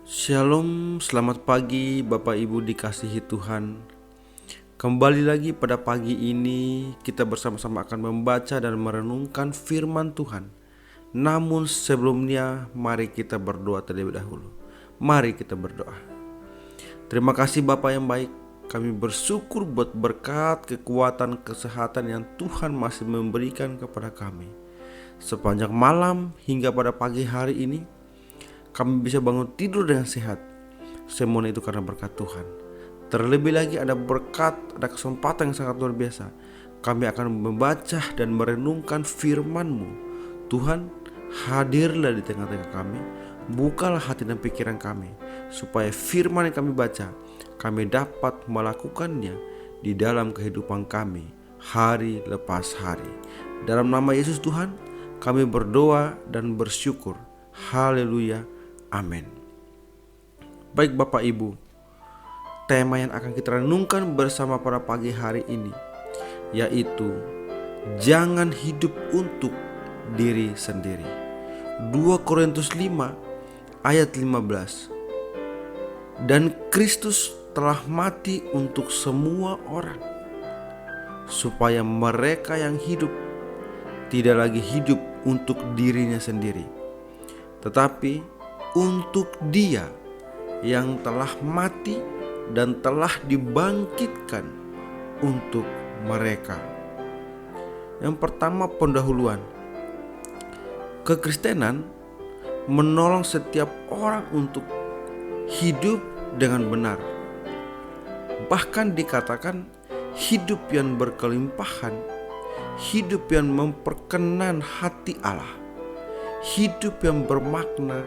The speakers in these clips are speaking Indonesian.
Shalom, selamat pagi Bapak Ibu dikasihi Tuhan. Kembali lagi pada pagi ini kita bersama-sama akan membaca dan merenungkan firman Tuhan. Namun sebelumnya mari kita berdoa terlebih dahulu. Mari kita berdoa. Terima kasih Bapak yang baik. Kami bersyukur buat berkat, kekuatan, kesehatan yang Tuhan masih memberikan kepada kami. Sepanjang malam hingga pada pagi hari ini kami bisa bangun tidur dengan sehat. Semua itu karena berkat Tuhan. Terlebih lagi ada berkat, ada kesempatan yang sangat luar biasa. Kami akan membaca dan merenungkan firman-Mu. Tuhan, hadirlah di tengah-tengah kami. Bukalah hati dan pikiran kami, supaya firman yang kami baca, kami dapat melakukannya di dalam kehidupan kami hari lepas hari. Dalam nama Yesus Tuhan, kami berdoa dan bersyukur. Haleluya. Amin. Baik Bapak Ibu, tema yang akan kita renungkan bersama pada pagi hari ini yaitu jangan hidup untuk diri sendiri. 2 Korintus 5 ayat 15. Dan Kristus telah mati untuk semua orang, supaya mereka yang hidup tidak lagi hidup untuk dirinya sendiri, tetapi untuk Dia yang telah mati dan telah dibangkitkan untuk mereka. Yang pertama, pendahuluan. Kekristenan menolong setiap orang untuk hidup dengan benar. Bahkan dikatakan hidup yang berkelimpahan, hidup yang memperkenan hati Allah, hidup yang bermakna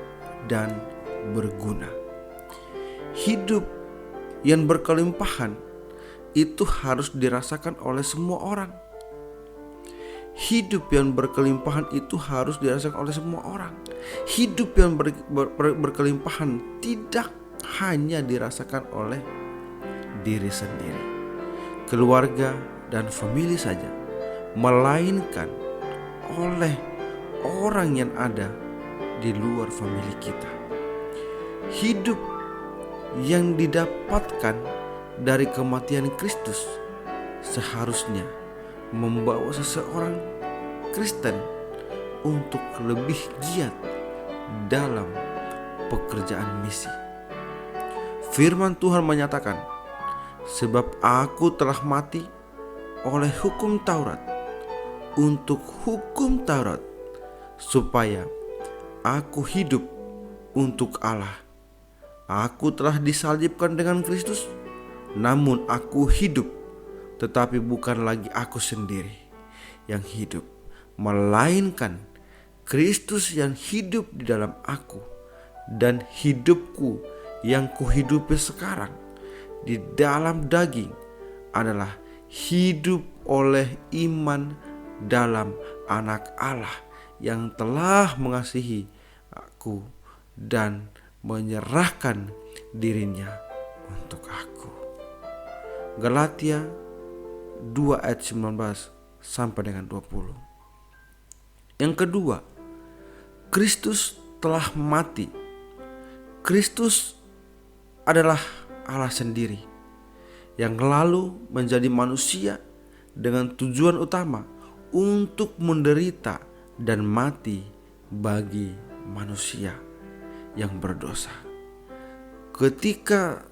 dan berguna. Hidup yang berkelimpahan itu harus dirasakan oleh semua orang. Hidup yang berkelimpahan itu harus dirasakan oleh semua orang. Hidup yang berkelimpahan tidak hanya dirasakan oleh diri sendiri, keluarga dan famili saja, melainkan oleh orang yang ada di luar famili kita. Hidup yang didapatkan dari kematian Kristus seharusnya membawa seseorang Kristen untuk lebih giat dalam pekerjaan misi. Firman Tuhan menyatakan, sebab aku telah mati oleh hukum Taurat untuk hukum Taurat, supaya aku hidup untuk Allah. Aku telah disalibkan dengan Kristus, namun aku hidup, tetapi bukan lagi aku sendiri yang hidup, melainkan Kristus yang hidup di dalam aku. Dan hidupku yang kuhidupi sekarang di dalam daging adalah hidup oleh iman dalam Anak Allah yang telah mengasihi aku dan menyerahkan dirinya untuk aku. Galatia 2 ayat 19 sampai dengan 20. Yang kedua, Kristus telah mati. Kristus adalah Allah sendiri yang lalu menjadi manusia dengan tujuan utama untuk menderita dan mati bagi manusia yang berdosa. Ketika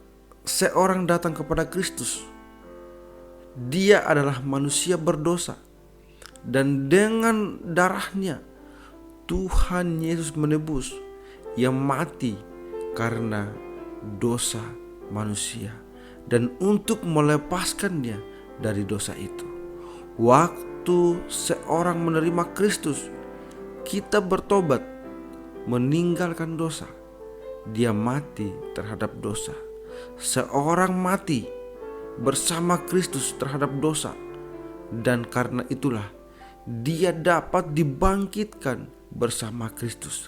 seorang datang kepada Kristus, dia adalah manusia berdosa, dan dengan darahnya Tuhan Yesus menebus, yang mati karena dosa manusia dan untuk melepaskannya dari dosa itu. Waktu seorang menerima Kristus, kita bertobat, meninggalkan dosa. Dia mati terhadap dosa. Seorang mati bersama Kristus terhadap dosa, dan karena itulah dia dapat dibangkitkan bersama Kristus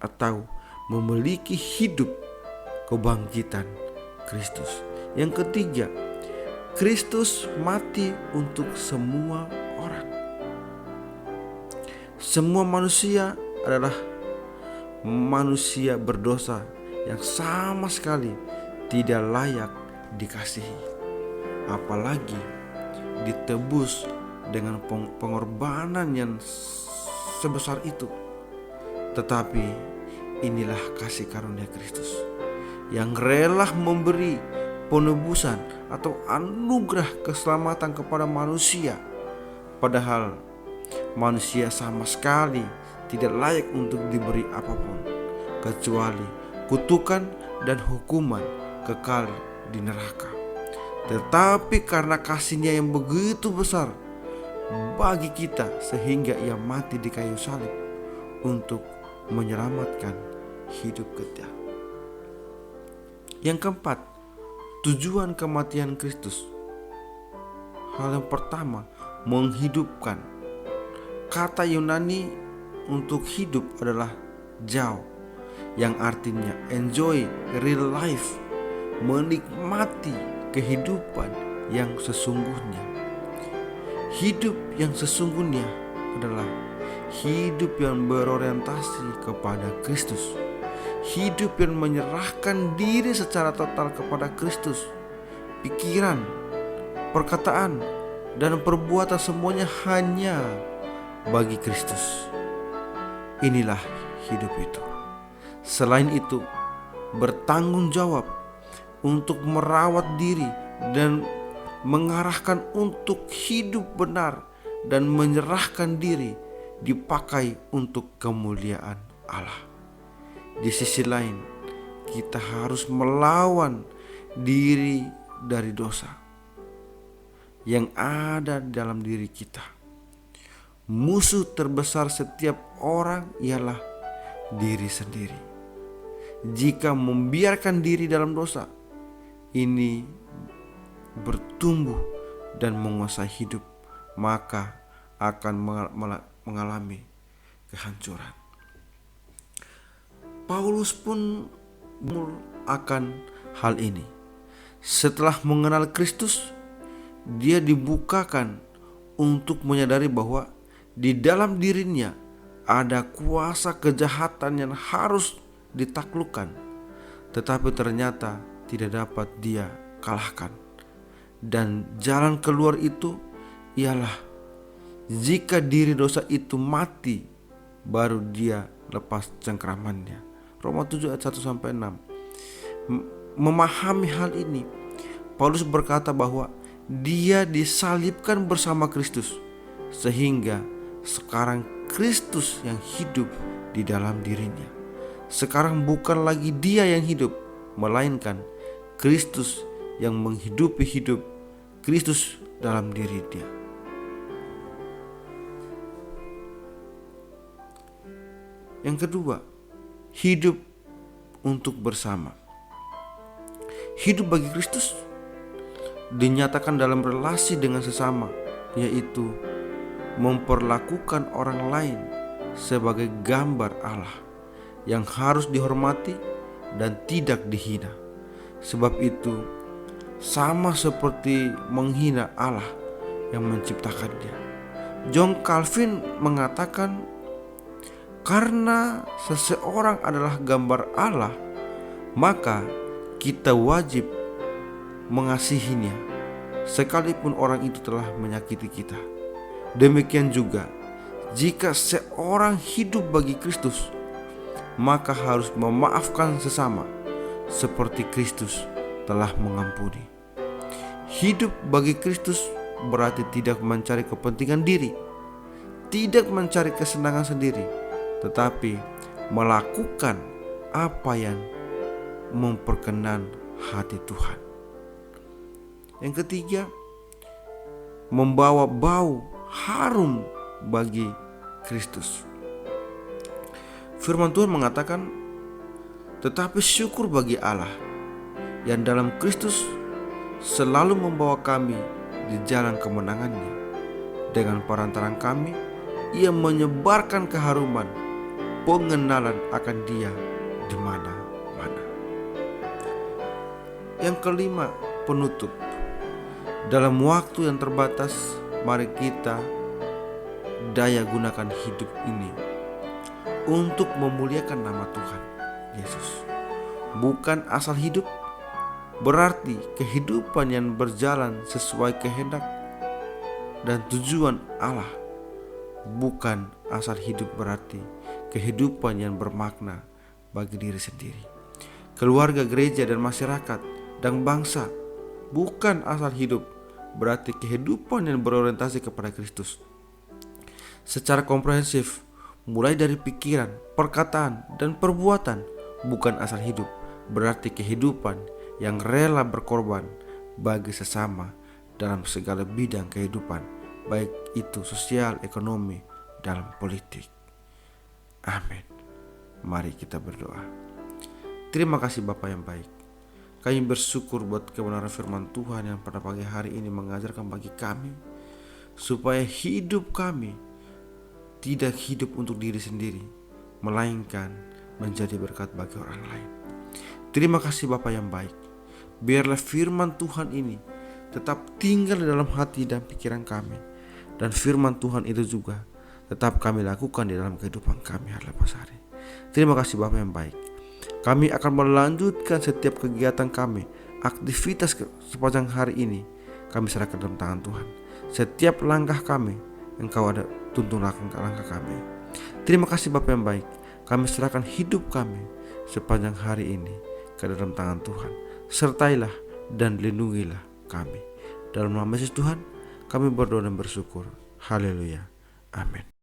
atau memiliki hidup kebangkitan Kristus. Yang ketiga, Kristus mati untuk semua orang. Semua manusia adalah manusia berdosa yang sama sekali tidak layak dikasihi, apalagi ditebus dengan pengorbanan yang sebesar itu. Tetapi inilah kasih karunia Kristus yang rela memberi penebusan atau anugerah keselamatan kepada manusia, padahal manusia sama sekali tidak layak untuk diberi apapun kecuali kutukan dan hukuman kekal di neraka. Tetapi karena kasih-Nya yang begitu besar bagi kita, sehingga Ia mati di kayu salib untuk menyelamatkan hidup kita. Yang keempat, tujuan kematian Kristus. Hal yang pertama, menghidupkan. Kata Yunani untuk hidup adalah zao, yang artinya enjoy real life, menikmati kehidupan yang sesungguhnya. Hidup yang sesungguhnya adalah hidup yang berorientasi kepada Kristus, hidup yang menyerahkan diri secara total kepada Kristus. Pikiran, perkataan, dan perbuatan semuanya hanya bagi Kristus. Inilah hidup itu. Selain itu, bertanggung jawab untuk merawat diri dan mengarahkan untuk hidup benar dan menyerahkan diri dipakai untuk kemuliaan Allah. Di sisi lain, kita harus melawan diri dari dosa yang ada dalam diri kita. Musuh terbesar setiap orang ialah diri sendiri. Jika membiarkan diri dalam dosa, ini bertumbuh dan menguasai hidup, maka akan mengalami kehancuran. Paulus pun akan hal ini. Setelah mengenal Kristus, dia dibukakan untuk menyadari bahwa di dalam dirinya ada kuasa kejahatan yang harus ditaklukkan, tetapi ternyata tidak dapat dia kalahkan. Dan jalan keluar itu ialah jika diri dosa itu mati, baru dia lepas cengkramannya. Roma 7 ayat 1-6. Memahami hal ini, Paulus berkata bahwa dia disalibkan bersama Kristus, sehingga sekarang Kristus yang hidup di dalam dirinya. Sekarang bukan lagi dia yang hidup, melainkan Kristus yang menghidupi hidup Kristus dalam diri dia. Yang kedua, hidup untuk bersama. Hidup bagi Kristus dinyatakan dalam relasi dengan sesama, yaitu memperlakukan orang lain sebagai gambar Allah yang harus dihormati dan tidak dihina. Sebab itu sama seperti menghina Allah yang menciptakannya. John Calvin mengatakan, karena seseorang adalah gambar Allah, maka kita wajib mengasihinya sekalipun orang itu telah menyakiti kita. Demikian juga jika seorang hidup bagi Kristus, maka harus memaafkan sesama seperti Kristus telah mengampuni. Hidup bagi Kristus berarti tidak mencari kepentingan diri, tidak mencari kesenangan sendiri, tetapi melakukan apa yang memperkenan hati Tuhan. Yang ketiga, membawa bau harum bagi Kristus. Firman Tuhan mengatakan, tetapi syukur bagi Allah yang dalam Kristus selalu membawa kami di jalan kemenangannya. Dengan perantaran kami, Ia menyebarkan keharuman pengenalan akan Dia di mana-mana. Yang kelima, penutup. Dalam waktu yang terbatas, mari kita daya gunakan hidup ini untuk memuliakan nama Tuhan Yesus. bukan asal hidup, berarti kehidupan yang berjalan sesuai kehendak dan tujuan Allah. Bukan asal hidup berarti kehidupan yang bermakna bagi diri sendiri, keluarga, gereja, dan masyarakat dan bangsa. Bukan asal hidup berarti kehidupan yang berorientasi kepada Kristus secara komprehensif, mulai dari pikiran, perkataan, dan perbuatan. Bukan asal hidup berarti kehidupan yang rela berkorban bagi sesama dalam segala bidang kehidupan, baik itu sosial, ekonomi, dalam politik. Amin. Mari kita berdoa. Terima kasih Bapa yang baik. Kami bersyukur buat kebenaran firman Tuhan yang pada pagi hari ini mengajarkan bagi kami, supaya hidup kami tidak hidup untuk diri sendiri, melainkan menjadi berkat bagi orang lain. Terima kasih Bapa yang baik. Biarlah firman Tuhan ini tetap tinggal di dalam hati dan pikiran kami, dan firman Tuhan itu juga tetap kami lakukan di dalam kehidupan kami hari-hari. Terima kasih Bapa yang baik. Kami akan melanjutkan setiap kegiatan kami, aktivitas sepanjang hari ini kami serahkan dalam tangan Tuhan. Setiap langkah kami, Engkau ada tuntun langkah kami. Terima kasih Bapa yang baik. Kami serahkan hidup kami sepanjang hari ini ke dalam tangan Tuhan. Sertailah dan lindungilah kami. Dalam nama Yesus Tuhan kami berdoa dan bersyukur. Haleluya. Amin.